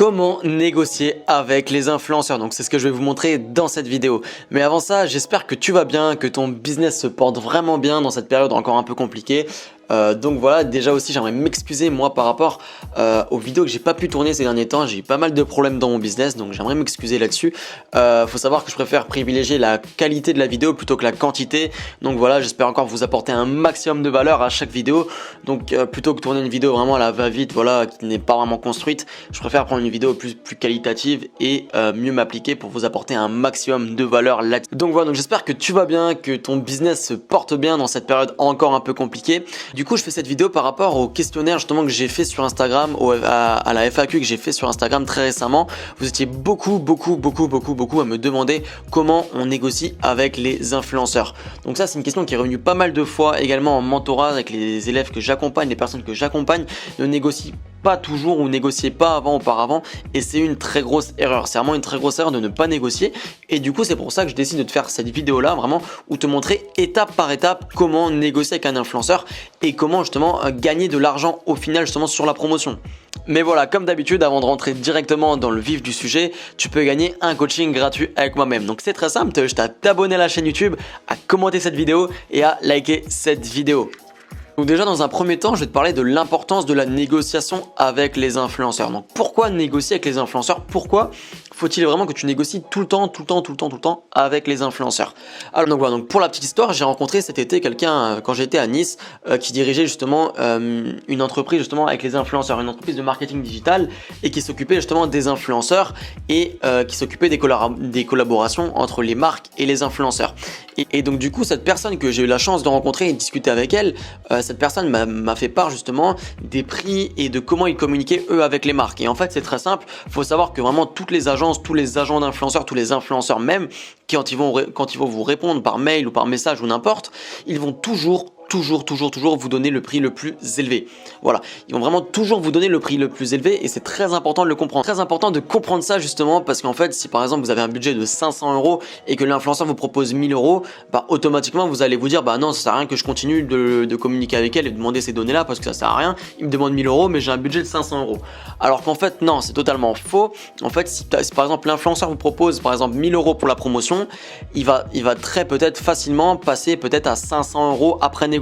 Comment négocier avec les influenceurs? Donc c'est ce que je vais vous montrer dans cette vidéo. Mais avant ça, j'espère que tu vas bien, que ton business se porte vraiment bien dans cette période encore un peu compliquée. Donc voilà, déjà aussi j'aimerais m'excuser moi par rapport aux vidéos que j'ai pas pu tourner ces derniers temps. J'ai eu pas mal de problèmes dans mon business, donc j'aimerais m'excuser là-dessus. Faut savoir que je préfère privilégier la qualité de la vidéo plutôt que la quantité. Donc voilà, j'espère encore vous apporter un maximum de valeur à chaque vidéo. Donc plutôt que tourner une vidéo vraiment à la va-vite, voilà, qui n'est pas vraiment construite, je préfère prendre une vidéo plus qualitative et mieux m'appliquer pour vous apporter un maximum de valeur là-dessus. Donc voilà, donc j'espère que tu vas bien, que ton business se porte bien dans cette période encore un peu compliquée. Du coup, je fais cette vidéo par rapport au questionnaire justement que j'ai fait sur Instagram, à la FAQ que j'ai fait sur Instagram très récemment. Vous étiez beaucoup à me demander comment on négocie avec les influenceurs. Donc ça, c'est une question qui est revenue pas mal de fois également en mentorat avec les élèves que j'accompagne, les personnes que j'accompagne ne négocient pas toujours ou négocier pas auparavant, et c'est une très grosse erreur. C'est vraiment une très grosse erreur de ne pas négocier, et du coup c'est pour ça que je décide de te faire cette vidéo là vraiment où te montrer étape par étape comment négocier avec un influenceur et comment justement gagner de l'argent au final justement sur la promotion. Mais voilà, comme d'habitude, avant de rentrer directement dans le vif du sujet, tu peux gagner un coaching gratuit avec moi-même. Donc c'est très simple, tu as juste à t'abonner à la chaîne YouTube, à commenter cette vidéo et à liker cette vidéo. Donc déjà dans un premier temps, je vais te parler de l'importance de la négociation avec les influenceurs. Donc pourquoi négocier avec les influenceurs? Pourquoi faut-il vraiment que tu négocies tout le temps avec les influenceurs? Alors donc voilà, donc pour la petite histoire, j'ai rencontré cet été quelqu'un quand j'étais à Nice qui dirigeait justement une entreprise justement avec les influenceurs, une entreprise de marketing digital et qui s'occupait justement des influenceurs et qui s'occupait des collaborations entre les marques et les influenceurs. Et donc du coup, cette personne que j'ai eu la chance de rencontrer et de discuter avec elle, cette personne m'a fait part justement des prix et de comment ils communiquaient eux avec les marques. Et en fait, c'est très simple, il faut savoir que vraiment toutes les agences, tous les agents d'influenceurs, tous les influenceurs même, quand ils vont vous répondre par mail ou par message ou n'importe, ils vont toujours vous donner le prix le plus élevé. Voilà, ils vont vraiment toujours vous donner le prix le plus élevé et c'est très important de le comprendre. Très important de comprendre ça justement parce qu'en fait, si par exemple vous avez un budget de 500 € et que l'influenceur vous propose 1000 €, bah automatiquement vous allez vous dire bah non, ça sert à rien que je continue de communiquer avec elle et de demander ces données là parce que ça sert à rien. Il me demande 1000 € mais j'ai un budget de 500 €. Alors qu'en fait non, c'est totalement faux. En fait, si par exemple l'influenceur vous propose par exemple 1000 € pour la promotion, il va très peut-être facilement passer peut-être à 500 € après négociation.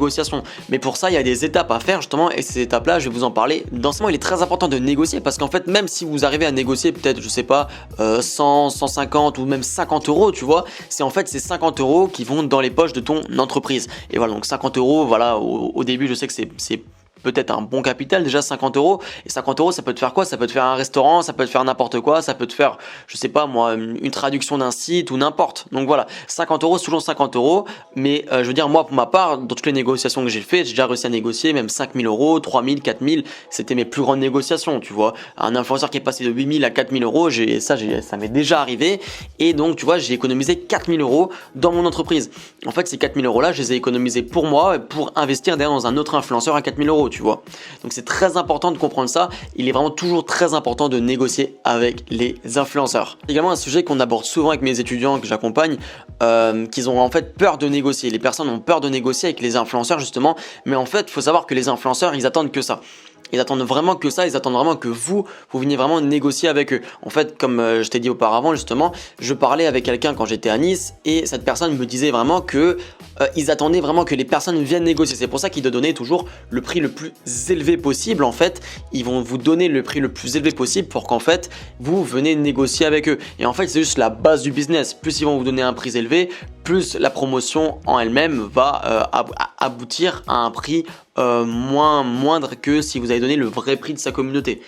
Mais pour ça, il y a des étapes à faire justement et ces étapes-là, je vais vous en parler. Dans ce moment, il est très important de négocier parce qu'en fait, même si vous arrivez à négocier peut-être, je sais pas, 100, 150 ou même 50 €, tu vois, c'est en fait ces 50 € qui vont dans les poches de ton entreprise. Et voilà, donc 50 €, voilà, au début, je sais que c'est peut-être un bon capital, déjà 50 €, et 50 € ça peut te faire quoi? Ça peut te faire un restaurant, ça peut te faire n'importe quoi, ça peut te faire, je sais pas moi, une traduction d'un site ou n'importe. Donc voilà, 50 €, c'est toujours 50 €, mais je veux dire moi pour ma part, dans toutes les négociations que j'ai faites, j'ai déjà réussi à négocier même 5000 €, 3000, 4000, c'était mes plus grandes négociations, tu vois. Un influenceur qui est passé de 8000 à 4000 €, ça m'est déjà arrivé, et donc tu vois, j'ai économisé 4000 € dans mon entreprise. En fait, ces 4000 € là, je les ai économisés pour moi et pour investir derrière dans un autre influenceur à 4000 €. Tu vois. Donc c'est très important de comprendre ça. Il est vraiment toujours très important de négocier avec les influenceurs. C'est également un sujet qu'on aborde souvent avec mes étudiants que j'accompagne, qu'ils ont en fait peur de négocier. Les personnes ont peur de négocier avec les influenceurs justement, mais en fait, il faut savoir que les influenceurs, ils attendent que ça. Ils attendent vraiment que ça, ils attendent vraiment que vous veniez vraiment négocier avec eux. En fait, comme je t'ai dit auparavant justement, je parlais avec quelqu'un quand j'étais à Nice et cette personne me disait vraiment que ils attendaient vraiment que les personnes viennent négocier. C'est pour ça qu'ils te donnaient toujours le prix le plus élevé possible. En fait, ils vont vous donner le prix le plus élevé possible pour qu'en fait, vous venez négocier avec eux. Et en fait, c'est juste la base du business. Plus ils vont vous donner un prix élevé, plus la promotion en elle-même va aboutir à un prix moindre que si vous avez donné le vrai prix de sa communauté.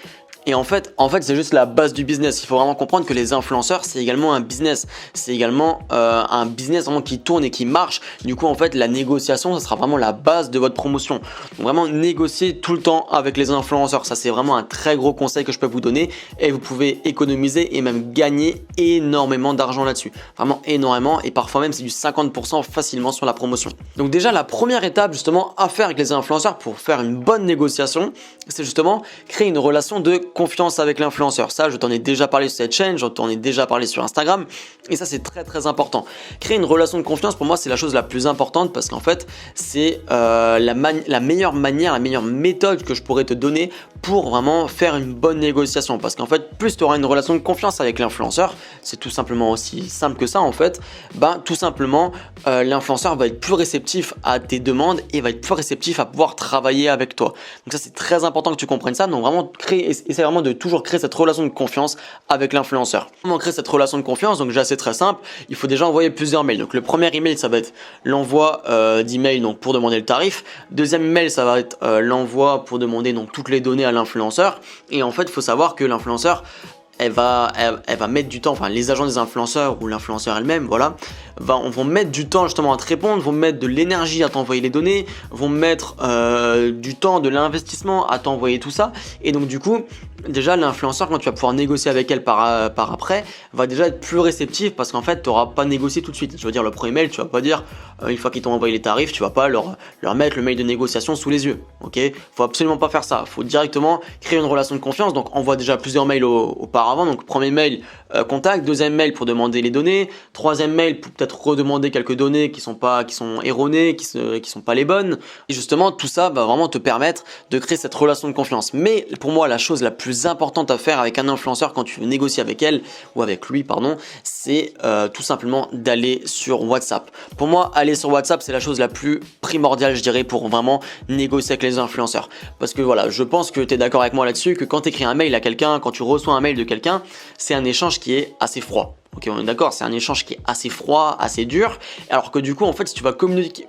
Et en fait, c'est juste la base du business. Il faut vraiment comprendre que les influenceurs, c'est également un business. C'est également un business vraiment qui tourne et qui marche. Du coup, en fait, la négociation, ça sera vraiment la base de votre promotion. Donc, vraiment, négocier tout le temps avec les influenceurs. Ça, c'est vraiment un très gros conseil que je peux vous donner. Et vous pouvez économiser et même gagner énormément d'argent là-dessus. Vraiment énormément. Et parfois même, c'est du 50% facilement sur la promotion. Donc déjà, la première étape justement à faire avec les influenceurs pour faire une bonne négociation, c'est justement créer une relation de confiance avec l'influenceur. Ça, je t'en ai déjà parlé sur cette chaîne, je t'en ai déjà parlé sur Instagram. Et ça, c'est très très important. Créer une relation de confiance, pour moi, c'est la chose la plus importante parce qu'en fait, c'est la meilleure manière, la meilleure méthode que je pourrais te donner pour vraiment faire une bonne négociation. Parce qu'en fait, plus tu auras une relation de confiance avec l'influenceur, c'est tout simplement aussi simple que ça en fait, tout simplement, l'influenceur va être plus réceptif à tes demandes et va être plus réceptif à pouvoir travailler avec toi. Donc ça, c'est très important que tu comprennes ça. Donc vraiment, essaie vraiment de toujours créer cette relation de confiance avec l'influenceur. Comment créer cette relation de confiance? Donc déjà, c'est très simple. Il faut déjà envoyer plusieurs mails. Donc le premier email, ça va être l'envoi d'email donc pour demander le tarif. Deuxième email, ça va être l'envoi pour demander donc toutes les données à l'influenceur. Et en fait, il faut savoir que l'influenceur, elle va mettre du temps, enfin les agents des influenceurs ou l'influenceur elle-même, voilà, vont mettre du temps justement à te répondre, vont mettre de l'énergie à t'envoyer les données, vont mettre du temps, de l'investissement à t'envoyer tout ça. Et donc du coup, déjà l'influenceur, quand tu vas pouvoir négocier avec elle par après, va déjà être plus réceptif parce qu'en fait, tu n'auras pas négocié tout de suite. Je veux dire, le premier mail, tu vas pas dire, une fois qu'ils t'ont envoyé les tarifs, tu vas pas leur mettre le mail de négociation sous les yeux. Ok, faut absolument pas faire ça. Faut directement créer une relation de confiance. Donc envoie déjà plusieurs mails auparavant. Donc premier mail contact, deuxième mail pour demander les données, troisième mail pour peut-être redemander quelques données qui sont erronées, qui sont pas les bonnes. Et justement, tout ça va vraiment te permettre de créer cette relation de confiance. Mais pour moi, la chose la plus importante à faire avec un influenceur quand tu négocies avec elle ou avec lui, pardon, c'est tout simplement d'aller sur WhatsApp. Pour moi, aller sur WhatsApp, c'est la chose la plus primordiale, je dirais, pour vraiment négocier avec les influenceurs. Parce que voilà, je pense que tu es d'accord avec moi là-dessus, que quand tu écris un mail à quelqu'un, quand tu reçois un mail de quelqu'un, c'est un échange qui est assez froid. Ok, on est d'accord, c'est un échange qui est assez froid, assez dur. Alors que du coup, en fait, si tu vas communiquer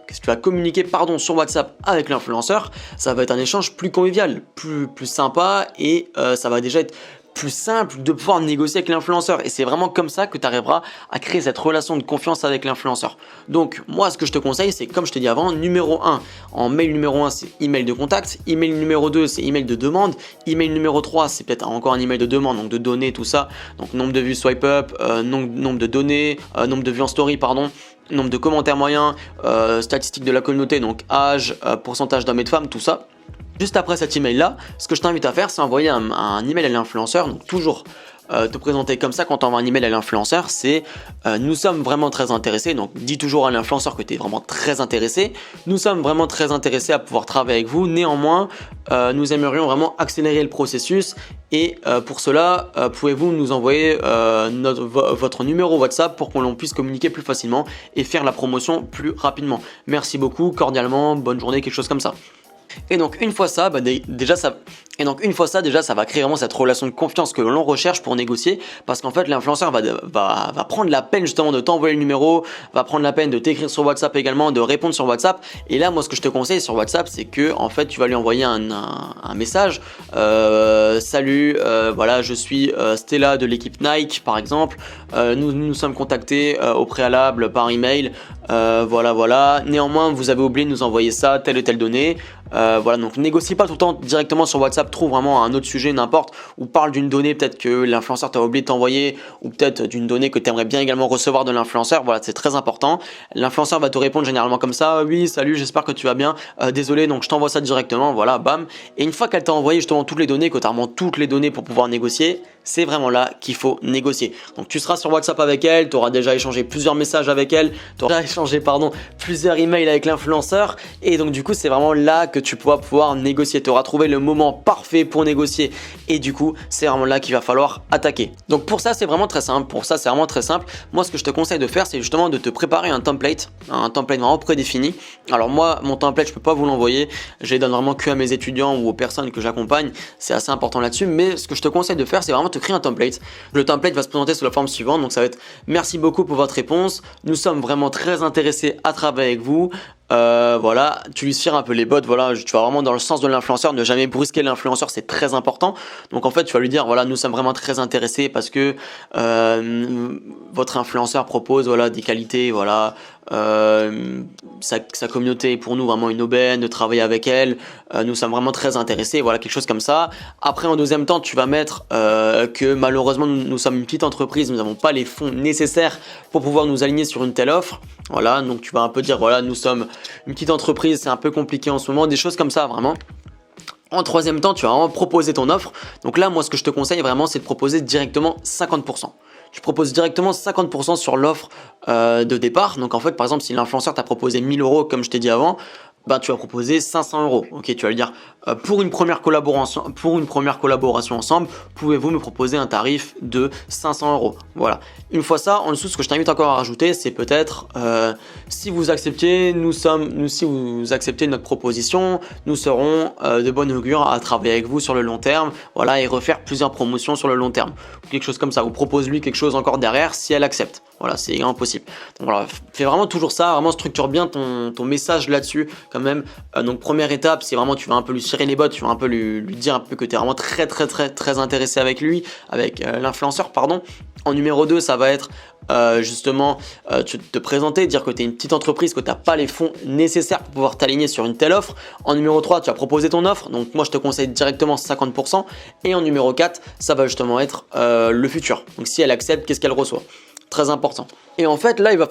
sur WhatsApp avec l'influenceur, ça va être un échange plus convivial, plus sympa et ça va déjà être plus simple de pouvoir négocier avec l'influenceur. Et c'est vraiment comme ça que tu arriveras à créer cette relation de confiance avec l'influenceur. Donc moi, ce que je te conseille, c'est comme je t'ai dit avant, numéro 1, en mail numéro 1, c'est email de contact, email numéro 2, c'est email de demande, email numéro 3, c'est peut-être encore un email de demande, donc de données, tout ça, donc nombre de vues swipe up, nombre de données, nombre de vues en story, pardon, nombre de commentaires moyens, statistiques de la communauté, donc âge, pourcentage d'hommes et de femmes, tout ça. Juste après cet email là, ce que je t'invite à faire, c'est envoyer un email à l'influenceur. Donc toujours te présenter comme ça quand tu envoies un email à l'influenceur, c'est nous sommes vraiment très intéressés. Donc dis toujours à l'influenceur que tu es vraiment très intéressé. Nous sommes vraiment très intéressés à pouvoir travailler avec vous. Néanmoins, nous aimerions vraiment accélérer le processus et pour cela, pouvez-vous nous envoyer votre numéro WhatsApp pour qu'on puisse communiquer plus facilement et faire la promotion plus rapidement. Merci beaucoup, cordialement, bonne journée, quelque chose comme ça. Et donc une fois ça, déjà ça va créer vraiment cette relation de confiance que l'on recherche pour négocier, parce qu'en fait l'influenceur va prendre la peine justement de t'envoyer le numéro, va prendre la peine de t'écrire sur WhatsApp également, de répondre sur WhatsApp. Et là, moi, ce que je te conseille sur WhatsApp, c'est que en fait tu vas lui envoyer un message, salut, voilà, je suis Stella de l'équipe Nike par exemple, nous sommes contactés au préalable par email, voilà, néanmoins vous avez oublié de nous envoyer ça, telle et telle donnée. Voilà, donc négocie pas tout le temps directement sur WhatsApp, trouve vraiment un autre sujet, n'importe, ou parle d'une donnée peut-être que l'influenceur t'a oublié de t'envoyer, ou peut-être d'une donnée que tu aimerais bien également recevoir de l'influenceur. Voilà, c'est très important. L'influenceur va te répondre généralement comme ça, oui, salut, j'espère que tu vas bien, désolé, donc je t'envoie ça directement, voilà, bam. Et une fois qu'elle t'a envoyé justement toutes les données, que tu as vraiment toutes les données pour pouvoir négocier, c'est vraiment là qu'il faut négocier. Donc tu seras sur WhatsApp avec elle, tu auras déjà échangé plusieurs messages avec elle, tu auras échangé plusieurs emails avec l'influenceur, et donc du coup c'est vraiment là que tu pourras pouvoir négocier. Tu auras trouvé le moment parfait pour négocier et du coup c'est vraiment là qu'il va falloir attaquer. Donc pour ça c'est vraiment très simple, moi ce que je te conseille de faire, c'est justement de te préparer un template vraiment prédéfini. Alors moi mon template je peux pas vous l'envoyer, je les donne vraiment que à mes étudiants ou aux personnes que j'accompagne, c'est assez important là-dessus, mais ce que je te conseille de faire, c'est vraiment te créer un template. Le template va se présenter sous la forme suivante, donc ça va être: merci beaucoup pour votre réponse, nous sommes vraiment très intéressés à travailler avec vous. Voilà, tu lui tires un peu les bottes, voilà, tu vas vraiment dans le sens de l'influenceur, ne jamais brusquer l'influenceur, c'est très important. Donc en fait tu vas lui dire, voilà, nous sommes vraiment très intéressés parce que votre influenceur propose, voilà, des qualités, voilà, sa communauté est pour nous vraiment une aubaine de travailler avec elle, nous sommes vraiment très intéressés, voilà, quelque chose comme ça. Après en deuxième temps tu vas mettre que malheureusement nous sommes une petite entreprise, nous n'avons pas les fonds nécessaires pour pouvoir nous aligner sur une telle offre, voilà, donc tu vas un peu dire, voilà, nous sommes une petite entreprise, c'est un peu compliqué en ce moment, des choses comme ça vraiment. En troisième temps, tu vas vraiment proposer ton offre. Donc là, moi, ce que je te conseille vraiment, c'est de proposer directement 50%. Tu proposes directement 50% sur l'offre de départ. Donc en fait, par exemple, si l'influenceur t'a proposé 1000 euros, comme je t'ai dit avant, ben, tu vas proposer 500 euros. Ok, tu vas lui dire pour une première collaboration ensemble, pouvez-vous me proposer un tarif de 500 euros. Voilà. Une fois ça, en dessous, ce que je t'invite encore à rajouter, c'est peut-être si vous acceptez, si vous acceptez notre proposition, nous serons de bonne augure à travailler avec vous sur le long terme. Voilà, et refaire plusieurs promotions sur le long terme. Quelque chose comme ça. Vous propose lui quelque chose encore derrière si elle accepte. Voilà, c'est impossible. Donc voilà, fais vraiment toujours ça, vraiment structure bien ton message là-dessus quand même. Donc première étape, c'est vraiment tu vas un peu lui tirer les bottes, tu vas un peu lui dire un peu que tu es vraiment très intéressé avec lui, avec l'influenceur, pardon. En numéro 2, ça va être justement te présenter, dire que tu es une petite entreprise, que tu n'as pas les fonds nécessaires pour pouvoir t'aligner sur une telle offre. En numéro 3, tu vas proposer ton offre, donc moi je te conseille directement 50%. Et en numéro 4, ça va justement être le futur. Donc si elle accepte, qu'est-ce qu'elle reçoit? Très important. Et en fait, là, il va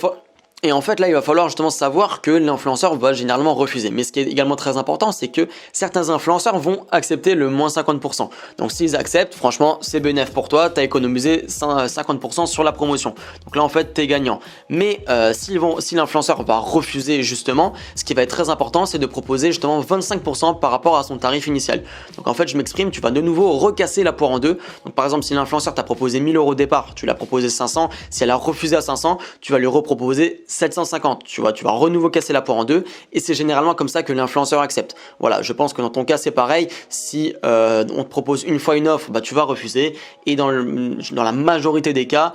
falloir justement savoir que l'influenceur va généralement refuser. Mais ce qui est également très important, c'est que certains influenceurs vont accepter le moins 50%. Donc s'ils acceptent, franchement, c'est bénéf pour toi, tu as économisé 50% sur la promotion. Donc là, en fait, tu es gagnant. Mais si l'influenceur va refuser justement, ce qui va être très important, c'est de proposer justement 25% par rapport à son tarif initial. Donc en fait, je m'exprime, tu vas de nouveau recasser la poire en deux. Donc par exemple, si l'influenceur t'a proposé 1000 euros au départ, tu l'as proposé 500. Si elle a refusé à 500, tu vas lui reproposer 750, tu vas renouveau casser la poire en deux et c'est généralement comme ça que l'influenceur accepte. Voilà, je pense que dans ton cas c'est pareil, si on te propose une fois une offre, bah, tu vas refuser et dans la majorité des cas,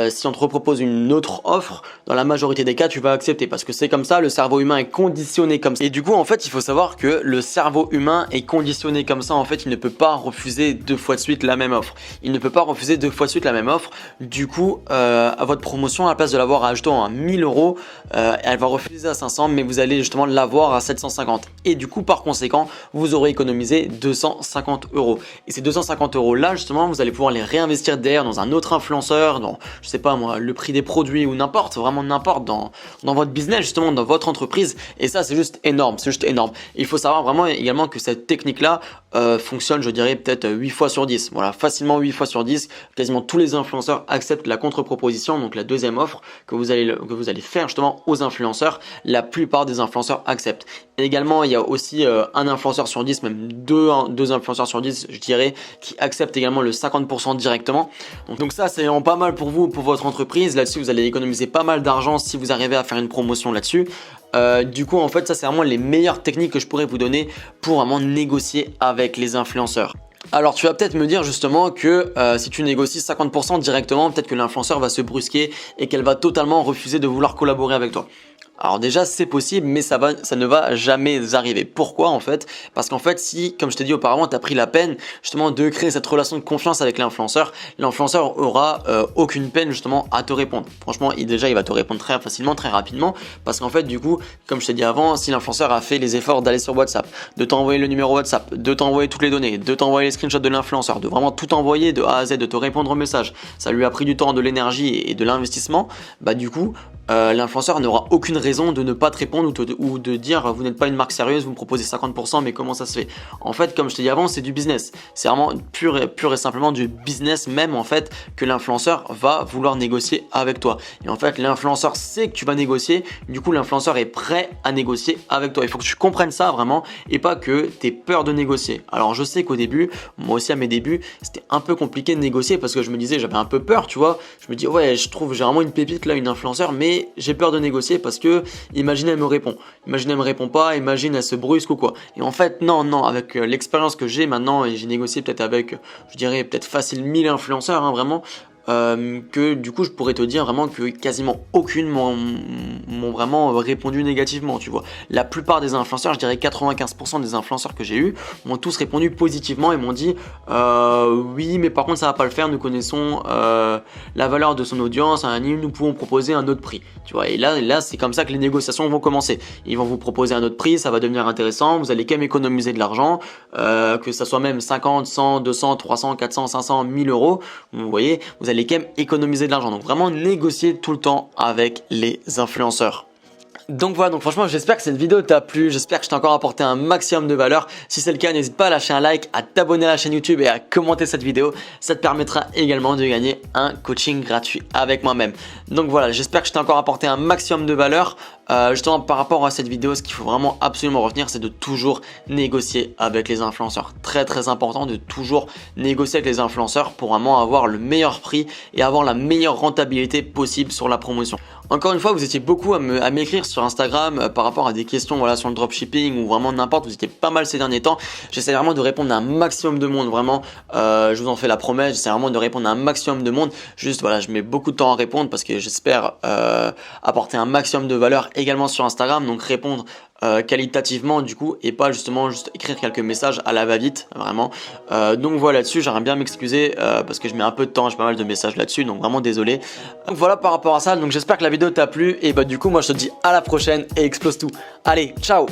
si on te repropose une autre offre, dans la majorité des cas tu vas accepter parce que c'est comme ça, le cerveau humain est conditionné comme ça. Et du coup en fait il faut savoir que le cerveau humain est conditionné comme ça, en fait il ne peut pas refuser deux fois de suite la même offre. Il ne peut pas refuser deux fois de suite la même offre, du coup à votre promotion, à la place de l'avoir à acheter à 1000 euros, elle va refuser à 500 mais vous allez justement l'avoir à 750 et du coup par conséquent vous aurez économisé 250 euros et ces 250 euros là justement vous allez pouvoir les réinvestir derrière dans un autre influenceur, dans je sais pas moi le prix des produits ou n'importe, vraiment n'importe dans votre business justement, dans votre entreprise et ça c'est juste énorme, c'est juste énorme. Il faut savoir vraiment également que cette technique là fonctionne je dirais peut-être 8 fois sur 10, voilà facilement 8 fois sur 10, quasiment tous les influenceurs acceptent la contre-proposition, donc la deuxième offre que vous allez faire justement aux influenceurs, la plupart des influenceurs acceptent. Et également il y a aussi un influenceur sur 10, même deux influenceurs sur 10 je dirais, qui acceptent également le 50% directement. Donc ça c'est vraiment pas mal pour vous, pour votre entreprise, là-dessus vous allez économiser pas mal d'argent si vous arrivez à faire une promotion là-dessus. Du coup en fait ça c'est vraiment les meilleures techniques que je pourrais vous donner pour vraiment négocier avec les influenceurs. Alors tu vas peut-être me dire justement que si tu négocies 50% directement, peut-être que l'influenceur va se brusquer et qu'elle va totalement refuser de vouloir collaborer avec toi. Alors déjà c'est possible mais ça ne va jamais arriver. Pourquoi en fait? Parce qu'en fait si, comme je t'ai dit auparavant, tu as pris la peine justement de créer cette relation de confiance avec l'influenceur aura aucune peine justement à te répondre. Franchement il va te répondre très facilement, très rapidement, parce qu'en fait du coup comme je t'ai dit avant, si l'influenceur a fait les efforts d'aller sur WhatsApp, de t'envoyer le numéro WhatsApp, de t'envoyer toutes les données, de t'envoyer les screenshots de l'influenceur, de vraiment tout envoyer de A à Z, de te répondre au message, ça lui a pris du temps, de l'énergie et de l'investissement, bah du coup l'influenceur n'aura aucune raison de ne pas te répondre ou de dire vous n'êtes pas une marque sérieuse, vous me proposez 50% mais comment ça se fait? En fait comme je t'ai dit avant c'est du business, c'est vraiment pur et simplement du business même en fait que l'influenceur va vouloir négocier avec toi. Et en fait l'influenceur sait que tu vas négocier, du coup l'influenceur est prêt à négocier avec toi. Il faut que tu comprennes ça vraiment et pas que tu aies peur de négocier. Alors je sais qu'au début, moi aussi à mes débuts, c'était un peu compliqué de négocier parce que je me disais j'avais un peu peur, tu vois. Je me dis ouais je trouve j'ai vraiment une pépite là, une influenceur, mais j'ai peur de négocier parce que imagine elle me répond, imagine elle me répond pas, imagine elle se brusque ou quoi. Et en fait non, avec l'expérience que j'ai maintenant, et j'ai négocié peut-être avec je dirais peut-être facile 1000 influenceurs hein, vraiment, que du coup je pourrais te dire vraiment que quasiment aucune m'ont vraiment répondu négativement, tu vois. La plupart des influenceurs, je dirais 95% des influenceurs que j'ai eu m'ont tous répondu positivement et m'ont dit oui mais par contre ça va pas le faire, nous connaissons la valeur de son audience, nous pouvons proposer un autre prix, tu vois. Et là c'est comme ça que les négociations vont commencer. Ils vont vous proposer un autre prix, ça va devenir intéressant, vous allez quand même économiser de l'argent, que ça soit même 50, 100, 200, 300, 400, 500, 1000 euros, vous voyez, vous allez quand même économiser de l'argent. Donc vraiment négocier tout le temps avec les influenceurs. Donc voilà, donc franchement j'espère que cette vidéo t'a plu, j'espère que je t'ai encore apporté un maximum de valeur. Si c'est le cas, n'hésite pas à lâcher un like, à t'abonner à la chaîne YouTube et à commenter cette vidéo. Ça te permettra également de gagner un coaching gratuit avec moi-même. Donc voilà, j'espère que je t'ai encore apporté un maximum de valeur. Justement par rapport à cette vidéo, ce qu'il faut vraiment absolument retenir, c'est de toujours négocier avec les influenceurs. Très important de toujours négocier avec les influenceurs pour vraiment avoir le meilleur prix et avoir la meilleure rentabilité possible sur la promotion. Encore une fois, vous étiez beaucoup à m'écrire sur Instagram par rapport à des questions voilà, sur le dropshipping ou vraiment n'importe, vous étiez pas mal ces derniers temps. J'essaie vraiment de répondre à un maximum de monde, vraiment, je vous en fais la promesse, j'essaie vraiment de répondre à un maximum de monde. Juste voilà, je mets beaucoup de temps à répondre parce que j'espère apporter un maximum de valeur également sur Instagram, donc répondre qualitativement du coup et pas justement juste écrire quelques messages à la va-vite vraiment. Donc voilà, là-dessus j'aimerais bien m'excuser parce que je mets un peu de temps, j'ai pas mal de messages là-dessus, donc vraiment désolé. Donc voilà par rapport à ça, donc j'espère que la vidéo t'a plu et bah du coup moi je te dis à la prochaine et explose tout. Allez, ciao.